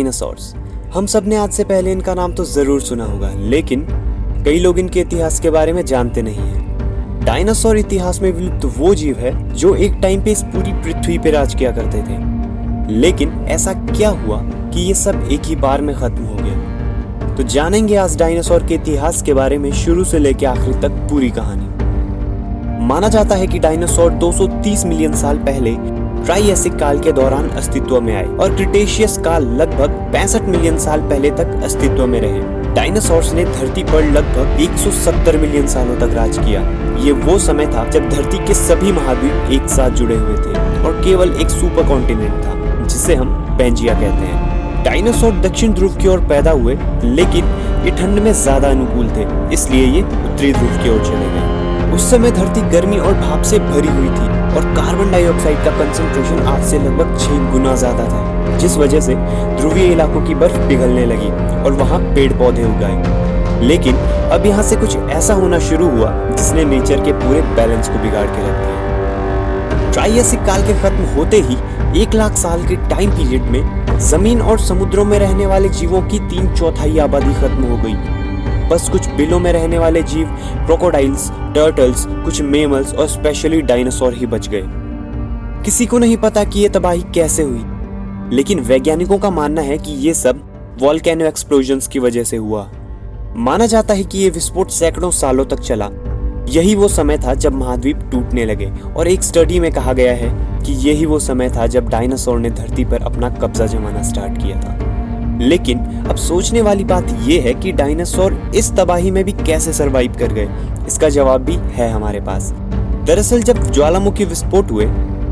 Dinosaurs. हम सब ने आज से पहले इनका नाम तो जरूर सुना होगा, लेकिन कई लोग इनके इतिहास के बारे में जानते नहीं हैं। डायनासोर इतिहास में विलुप्त वो जीव है जो एक टाइम पे इस पूरी पृथ्वी पे राज किया करते थे, लेकिन ऐसा क्या हुआ कि ये सब एक ही बार में खत्म हो गया। तो जानेंगे आज डायनासोर के इतिहास के बारे में शुरू से लेकर आखिर तक पूरी कहानी। माना जाता है कि डायनासोर 230 मिलियन साल पहले ट्राइएसिक काल के दौरान अस्तित्व में आए और क्रिटेशियस काल लगभग 65 मिलियन साल पहले तक अस्तित्व में रहे। डायनासोर्स ने धरती पर लगभग 170 मिलियन सालों तक राज किया। ये वो समय था जब धरती के सभी महाद्वीप एक साथ जुड़े हुए थे और केवल एक सुपर कॉन्टिनेंट था जिसे हम पैंजिया कहते हैं। डायनासोर दक्षिण ध्रुव की ओर पैदा हुए, लेकिन ये ठंड में ज्यादा अनुकूल थे, इसलिए ये उत्तरी ध्रुव की ओर चले गए। उस समय धरती गर्मी और भाप से भरी हुई थी और कार्बन डाइऑक्साइड का कंसंट्रेशन आज से लगभग 6 गुना ज्यादा था, जिस वजह से ध्रुवीय इलाकों की बर्फ पिघलने लगी और वहाँ पेड़ पौधे उगाए। लेकिन अब यहाँ से कुछ ऐसा होना शुरू हुआ जिसने नेचर के पूरे बैलेंस को बिगाड़ के रख दिया। ट्राइएसिक काल के खत्म होते ही 1 लाख साल के टाइम पीरियड में जमीन और समुद्रों में रहने वाले जीवों की 3/4 आबादी खत्म हो गई। बस कुछ बिलों में रहने वाले जीव, क्रोकोडाइल्स, टर्टल्स, कुछ मेमल्स और स्पेशली डायनासोर ही बच गए। किसी को नहीं पता कि ये तबाही कैसे हुई, लेकिन वैज्ञानिकों का मानना है कि ये सब वोल्केनो एक्सप्लोजन्स की वजह से हुआ। माना जाता है कि ये विस्फोट सैकड़ों सालों तक चला। यही वो समय था जब महाद्वीप टूटने लगे और एक स्टडी में कहा गया है कि यही वो समय था जब डायनासोर ने धरती पर अपना कब्जा जमाना स्टार्ट किया था। लेकिन अब सोचने वाली बात यह है कि डायनासोर इस तबाही में भी कैसे सरवाइव कर गए। इसका जवाब भी है हमारे पास। दरअसल जब ज्वालामुखी विस्फोट हुए,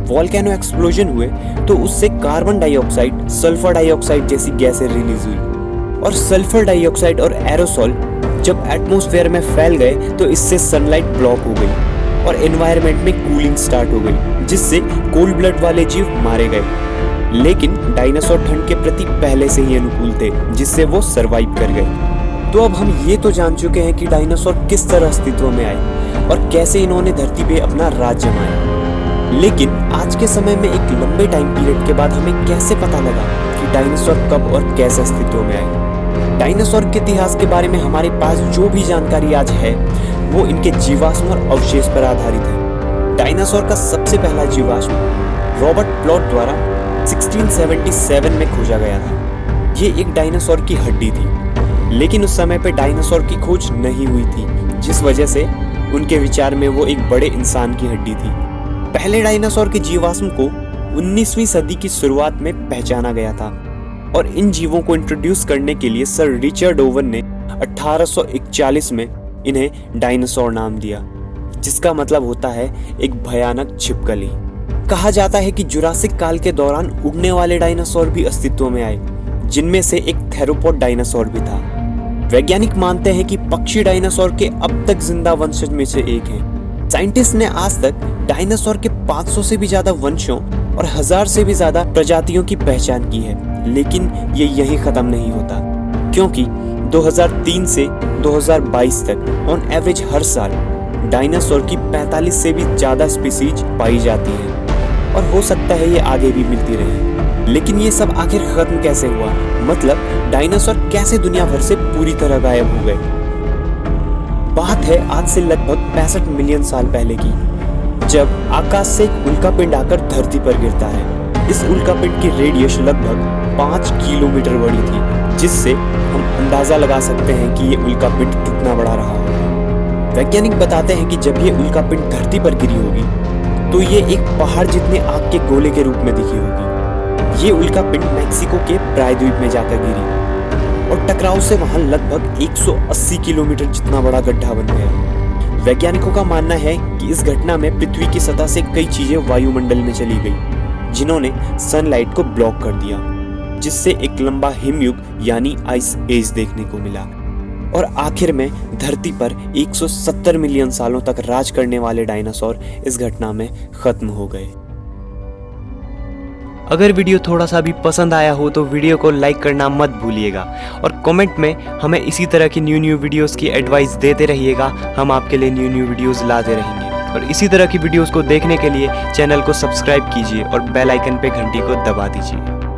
वोल्केनो एक्सप्लोजन हुए, तो उससे कार्बन डाइऑक्साइड, सल्फर डाइऑक्साइड जैसी गैसें रिलीज हुई और सल्फर डाइऑक्साइड और एरोसोल जब एटमॉस्फेयर में फैल गए तो इससे सनलाइट ब्लॉक हो गई और एनवायरनमेंट में कूलिंग स्टार्ट हो गई, जिससे कोल्ड ब्लड वाले जीव मारे गए। लेकिन डायनासोर ठंड के प्रति पहले से ही अनुकूल थे, जिससे वो सरवाइव कर गए। तो अब हम ये तो जान चुके हैं कि डायनासोर किस तरह अस्तित्व में आए और कैसे इन्होंने धरती पे अपना राज जमाया। लेकिन आज के समय में एक लंबे टाइम पीरियड के बाद हमें कैसे पता लगा कि डायनासोर कब और कैसे अस्तित्व में आए। डायनासोर के इतिहास के बारे में हमारे पास जो भी जानकारी आज है वो इनके जीवाश्म और अवशेष पर आधारित है। डायनासोर का सबसे पहला जीवाश्म रॉबर्ट प्लॉट द्वारा 1677 में खोजा गया था। ये एक डायनासोर की हड्डी थी, लेकिन उस समय पे डायनासोर की खोज नहीं हुई थी, जिस वजह से उनके विचार में वो एक बड़े इंसान की हड्डी थी। पहले डायनासोर के जीवाश्म को 19वीं सदी की शुरुआत में पहचाना गया था और इन जीवों को इंट्रोड्यूस करने के लिए सर रिचर्ड ओवन ने 1841 में इन्हें डायनासोर नाम दिया, जिसका मतलब होता है एक भयानक छिपकली। कहा जाता है कि जुरासिक काल के दौरान उड़ने वाले डायनासोर भी अस्तित्व में आए, जिनमें से एक थेरोपोड डायनासोर भी था। वैज्ञानिक मानते हैं कि पक्षी डायनासोर के अब तक जिंदा वंशज में से एक है। साइंटिस्ट ने आज तक डायनासोर के 500 से भी ज्यादा वंशों और 1000 से भी ज्यादा प्रजातियों की पहचान की है, लेकिन ये यही खत्म नहीं होता, क्योंकि 2003 से 2022 तक ऑन एवरेज हर साल डायनासोर की 45 से भी ज्यादा स्पीसीज पाई जाती है और हो सकता है ये आगे भी मिलती रहे। लेकिन ये सब आखिर खत्म कैसे हुआ? मतलब डायनासोर कैसे दुनिया भर से पूरी तरह गायब हो गए? बात है आज से लगभग 65 मिलियन साल पहले की, जब आकाश से एक उल्कापिंड आकर धरती पर गिरता है। इस उल्कापिंड की रेडियस लगभग 5 किलोमीटर बड़ी थी, जिससे हम अंदाजा लगा सकते हैं कि ये उल्कापिंड कितना बड़ा रहा होगा। वैज्ञानिक बताते हैं कि जब ये उल्कापिंड धरती पर गिरी होगी तो ये एक पहाड़ जितने आग के गोले के रूप में दिखी होगी। ये उल्कापिंड मैक्सिको के प्रायद्वीप में जाकर गिरी और टकराव से वहां लगभग 180 किलोमीटर जितना बड़ा गड्ढा बन गया। वैज्ञानिकों का मानना है कि इस घटना में पृथ्वी की सतह से कई चीजें वायुमंडल में चली गई, जिन्होंने सनलाइट को ब्लॉक कर दिया, जिससे एक लंबा हिमयुग यानी आइस एज देखने को मिला। और आखिर में धरती पर 170 मिलियन सालों तक राज करने वाले डायनासोर इस घटना में खत्म हो गए। अगर वीडियो थोड़ा सा भी पसंद आया हो तो वीडियो को लाइक करना मत भूलिएगा और कमेंट में हमें इसी तरह की न्यू वीडियोस की एडवाइस देते रहिएगा। हम आपके लिए न्यू वीडियोस लाते रहेंगे और इसी तरह की वीडियोस को देखने के लिए चैनल को सब्सक्राइब कीजिए और बेल आइकन पे घंटी को दबा दीजिए।